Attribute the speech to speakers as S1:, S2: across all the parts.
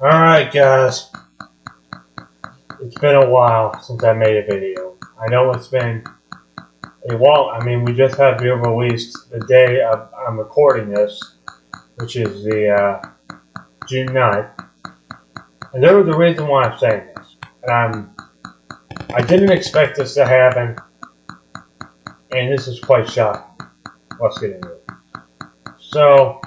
S1: Alright guys, it's been a while since I made a video. I know it's been a while. I mean, we just had to be released the day I'm recording this, which is the June 9th. And there was a reason why I'm saying this. I didn't expect this to happen, and this is quite shocking. Let's get into it. So,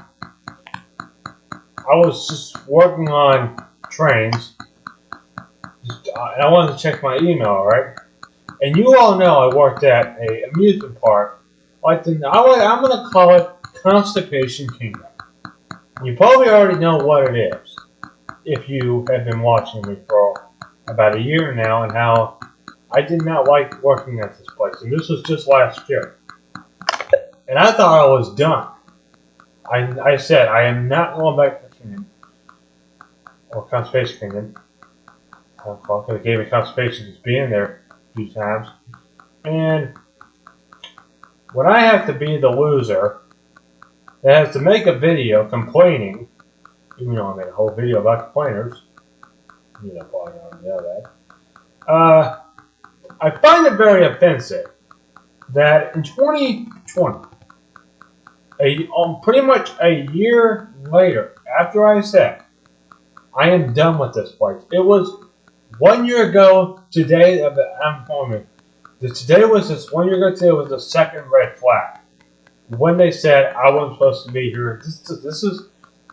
S1: I was just working on trains, and I wanted to check my email, right? And you all know I worked at an amusement park. I'm going to call it Constipation Kingdom. You probably already know what it is if you have been watching me for about a year now, and how I did not like working at this place. And this was just last year. And I thought I was done. I said I am not going back to Kingdom or Constipation Kingdom. They gave me constipation just being there a few times. And when I have to be the loser that has to make a video complaining, even though I made a whole video about complainers, you know, probably already know that, I find it very offensive that in 2020, pretty much a year later, after I said I am done with this place, it was 1 year ago today. Today was this 1 year ago today was the second red flag. When they said I wasn't supposed to be here, this is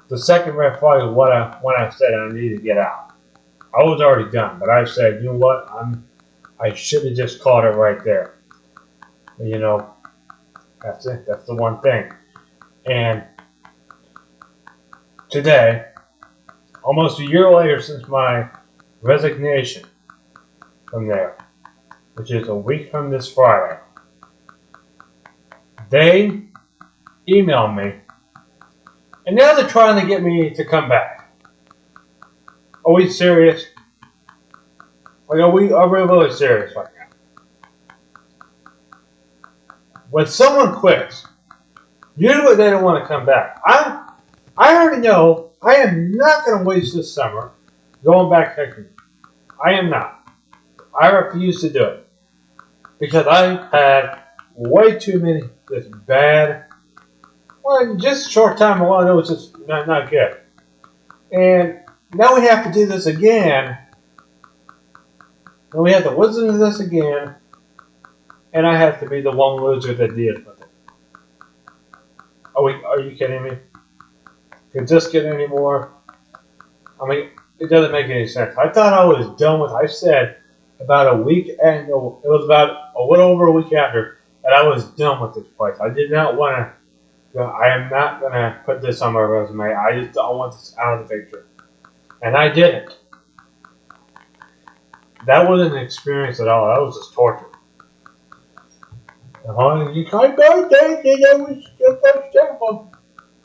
S1: the second red flag of when I said I needed to get out. I was already done, but I said, you know what, I should have just called it right there. But, you know, that's it. That's the one thing. And today, almost a year later since my resignation from there, which is a week from this Friday, they emailed me, and now they're trying to get me to come back. Are we serious? Like, are we really serious right now? When someone quits, usually they don't want to come back. I already know I am not going to waste this summer going back to I am not. I refuse to do it. Because I've had way too many this bad. Well, just a short time alone, it was just not good. And now we have to do this again. And we have to listen to this again. And I have to be the one loser that deals with it. Are you kidding me? Could this get any more? I mean, it doesn't make any sense. I thought I was done with it. I said about a week, and it was about a little over a week after that I was done with this place. I did not want to, I am not going to put this on my resume. I just don't want this out of the picture. And I didn't. That wasn't an experience at all. That was just torture. You can't go there. That was your first terrible.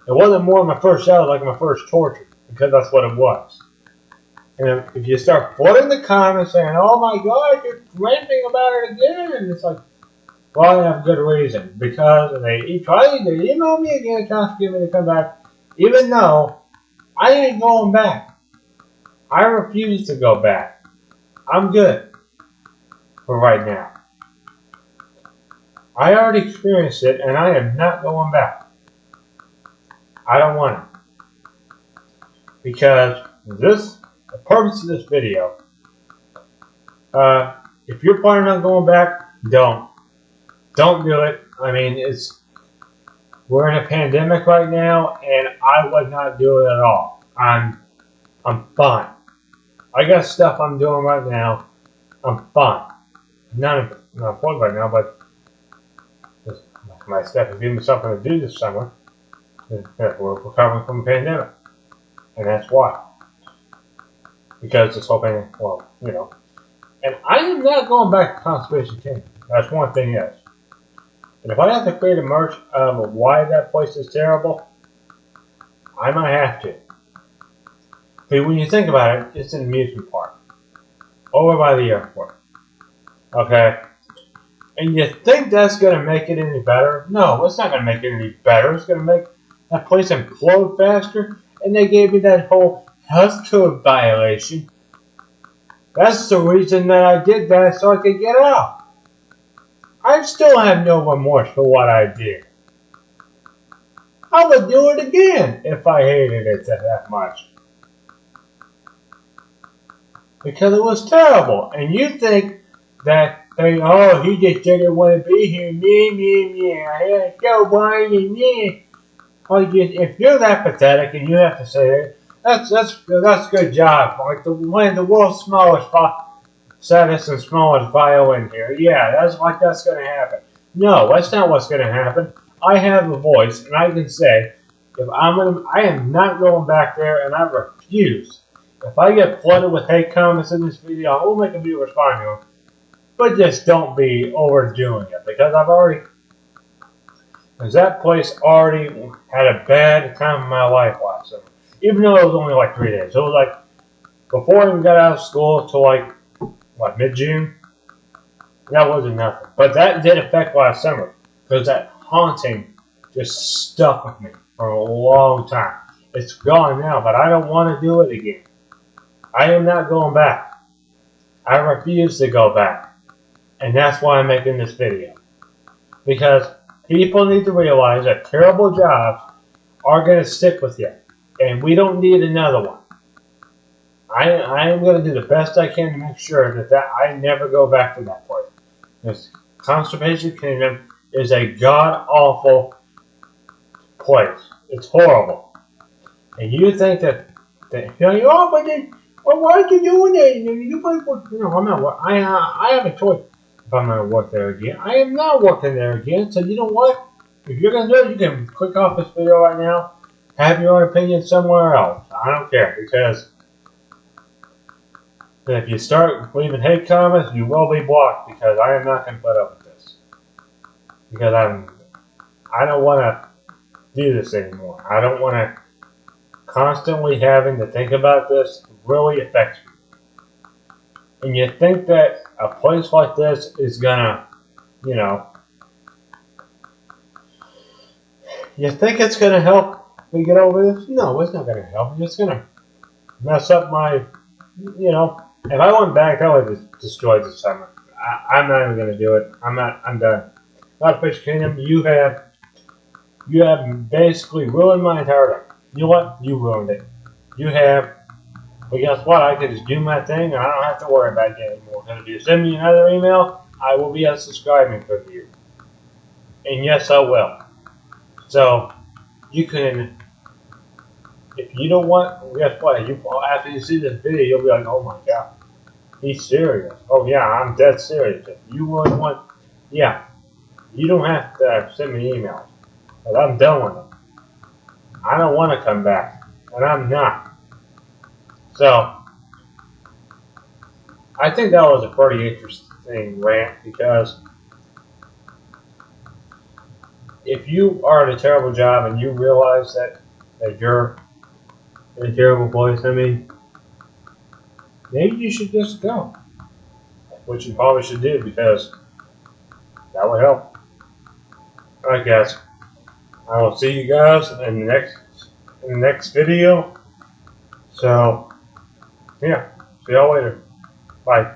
S1: It wasn't more my first shout, like my first torture, because that's what it was. And if you start flooding the comments saying, "Oh my God, you're ranting about it again," and it's like, well, I have good reason, because they email me again, trying to get me to come back, even though I ain't going back. I refuse to go back. I'm good for right now. I already experienced it, and I am not going back. I don't want it. Because the purpose of this video, if you're planning on going back, don't do it. I mean, we're in a pandemic right now, and I would not do it at all. I'm fine. I got stuff I'm doing right now. I'm fine. Not employed right now, but my stuff is giving me something to do this summer. We're recovering from a pandemic, and that's why. Because this whole thing, well, you know. And I am not going back to Constipation Kingdom. That's one thing, yes. And if I have to create a merch of why that place is terrible, I might have to. But when you think about it, it's an amusement park. Over by the airport. Okay? And you think that's going to make it any better? No, it's not going to make it any better. It's going to make that place implode faster. And they gave me that whole healthcare violation. That's the reason that I did that, so I could get out. I still have no remorse for what I did. I would do it again if I hated it that much. Because it was terrible. And you think that, oh, he just didn't want to be here. I so whiny, me. Oh, if you're that pathetic and you have to say it, that's a good job. Like one of the world's saddest and smallest violin here. Yeah, that's gonna happen. No, that's not what's gonna happen. I have a voice, and I can say, I am not going back there, and I refuse. If I get flooded with hate comments in this video, I will make a video responding to them. But just don't be overdoing it, because that place already had a bad time in my life last summer. Even though it was only like 3 days. It was like, before I even got out of school till like, mid-June? That wasn't nothing. But that did affect last summer. Because that haunting just stuck with me for a long time. It's gone now, but I don't want to do it again. I am not going back. I refuse to go back. And that's why I'm making this video. Because people need to realize that terrible jobs are going to stick with you. And we don't need another one. I am going to do the best I can to make sure that I never go back to that place. This Constipation Kingdom is a god-awful place. It's horrible. And you think that oh, but then, well, why are you doing that? You might work. I'm not. I have a choice if I'm going to work there again. I am not working there again. So you know what? If you're going to do it, you can click off this video right now. Have your own opinion somewhere else. I don't care, because if you start leaving hate comments, you will be blocked, because I am not going to put up with this. Because I don't want to do this anymore. I don't want to constantly having to think about this. It really affects me. And you think that a place like this is gonna, you think it's gonna help me get over this? No, it's not gonna help. It's gonna mess up my, if I went back, I would have destroyed the summer. I'm not even gonna do it. I'm done. Constipation Kingdom, you have basically ruined my entire life. You know what? You ruined it. You have. But guess what? I can just do my thing, and I don't have to worry about it anymore. Because if you send me another email, I will be unsubscribing from you. And yes, I will. So, you can, if you don't want, guess what? After you see this video, you'll be like, oh my god, he's serious. Oh yeah, I'm dead serious. If you really want, yeah, you don't have to send me emails. But I'm done with them. I don't want to come back. And I'm not. So, I think that was a pretty interesting rant, because if you are at a terrible job and you realize that you're in a terrible place, maybe you should just go. Which you probably should do, because that would help. Alright guys, I will see you guys in the next video. So, yeah, see y'all later. Bye.